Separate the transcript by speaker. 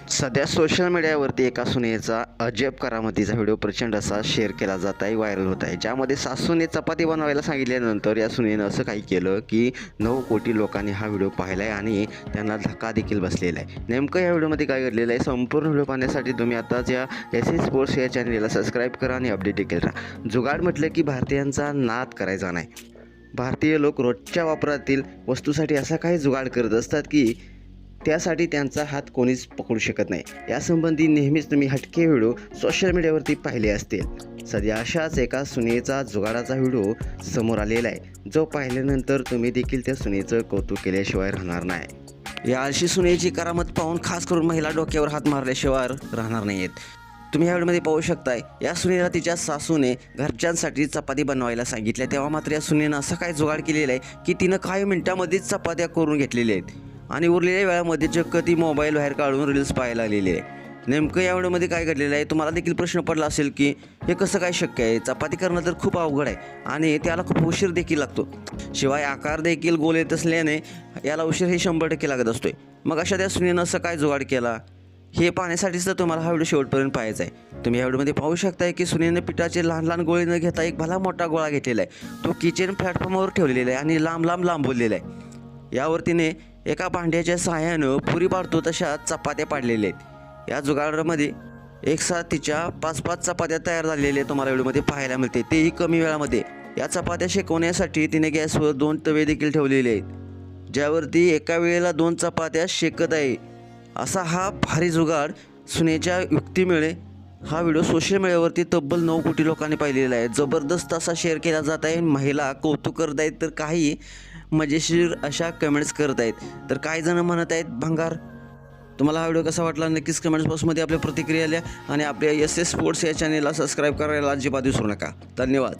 Speaker 1: सध्या सोशल मीडियावरती एका सुनेचा अजब करामतीचा व्हिडिओ प्रचंड असा शेअर केला जात आहे, व्हायरल होत आहे. ज्यामध्ये सासूने चपाती बनवायला सांगितल्यानंतर या सुनेनं असं काही केलं की 9 कोटी लोकांनी हा व्हिडिओ पाहिला आहे आणि त्यांना धक्का देखील बसलेला आहे. नेमकं या व्हिडिओमध्ये काय घडलेलं आहे, संपूर्ण व्हिडिओ पाहण्यासाठी तुम्ही आताच या SS स्पोर्ट्स या चॅनलला सबस्क्राईब करा आणि अपडेट देखील राहा. जुगाड म्हटलं की भारतीयांचा नाद करायचा नाही. भारतीय लोक रोजच्या वापरातील वस्तूसाठी असा काही जुगाड करत असतात की त्यासाठी त्यांचा हात कोणीच पकडू शकत नाही. यासंबंधी नेहमीच तुम्ही हटके व्हिडिओ सोशल मीडियावरती पाहिले असतील. सध्या अशाच एका सुनेचा जुगाडाचा व्हिडिओ समोर आलेला आहे, जो पाहिल्यानंतर तुम्ही देखील त्या सुनेचं कौतुक केल्याशिवाय राहणार नाही. या आळशी सुनेची करामत पाहून खास करून महिला डोक्यावर हात मारल्याशिवाय राहणार नाहीत. तुम्ही या व्हिडिओमध्ये पाहू शकताय, या सुनेला तिच्या सासूने घरच्यांसाठी चपाती बनवायला सांगितल्या, तेव्हा मात्र या सुनेनं असं काय जुगाड केलेलं आहे की तिनं काही मिनिटांमध्येच चपात्या करून घेतलेल्या आहेत आणि उरलेल्या वेळामध्ये चक्क ती मोबाईल बाहेर काढून रील्स पाहायला लागलेली आहे. नेमकं या व्हिडिओमध्ये काय घडलेलं आहे, तुम्हाला देखील प्रश्न पडला असेल की हे कसं काय शक्य आहे. चपाती करणं तर खूप अवघड आहे आणि त्याला खूप उशीर देखील लागतो. शिवाय आकार देखील गोल येत असल्याने याला उशीर हे 100% लागत असतोय. मग अशा त्या सुनेनं असं काय जुगाड केला हे पाहण्यासाठीच तर तुम्हाला हा व्हिडिओ शेवटपर्यंत पाहायचा आहे. तुम्ही या व्हिडिओमध्ये पाहू शकताय की सुनेनं पिठाचे लहान लहान गोळे न घेता एक भला मोठा गोळा घेतलेला आहे. तो किचन प्लॅटफॉर्मवर ठेवलेला आहे आणि लांबवलेला आहे. यावर तिने एका भांड्याच्या सहाय्यानं पुरी पाडतो तशा चपात्या पाडलेल्या आहेत. या जुगाडामध्ये एकसाथ तिच्या 5-5 चपात्या तयार झालेल्या तुम्हाला व्हिडिओमध्ये पाहायला मिळते, तेही कमी वेळामध्ये. या चपात्या शेकवण्यासाठी तिने गॅसवर 2 तवे देखील ठेवलेले आहेत, ज्यावरती एका वेळेला 2 चपात्या शेकत आहे. असा हा भारी जुगाड सुनेच्या युक्तीमुळे हा व्हिडिओ सोशल मीडियावरती तब्बल 9 कोटी लोकांनी पाहिलेला आहे. जबरदस्त असा शेअर केला जात आहे. महिला कौतुक करत आहेत तर काही मजेशीर अशा कमेंट्स करत आहेत, तर काही जण म्हणत आहेत भंगार. तुम्हाला हा व्हिडिओ कसा वाटला नक्कीच कमेंट्स बॉक्समध्ये आपल्या प्रतिक्रिया लिहा आणि आपल्या SS स्पोर्ट्स या चॅनलला सबस्क्राईब करायला अजिबात विसरू नका. धन्यवाद.